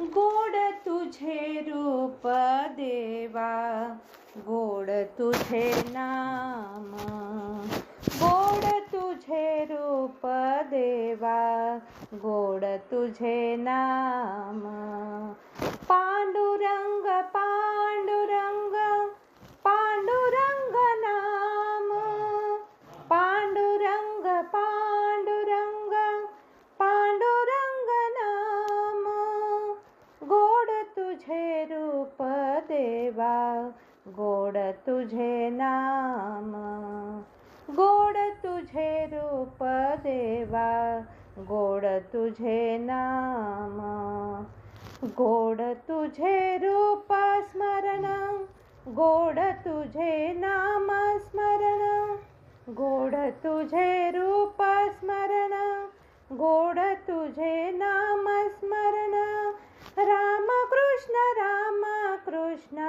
गोड तुझे रूप देवा, गोड तुझे नाम, गोड तुझे रूप देवा, गोड तुझे नाम. पांडुरंग पांडुरंग पांडुरंग नाम, पांडुरंग पांडुरंग पांडुरंग नाम. गोड तुझे रूप देवा, गोड तुझे नाम, गोड तुझे रूप देवा, गोड तुझे नाम. गोड तुझे रूप स्मरण, गोड तुझे नाम स्मरण, गोड तुझे रूप स्मरण, गोड तुझे नाम स्मरण. राम कृष्ण राम कृष्ण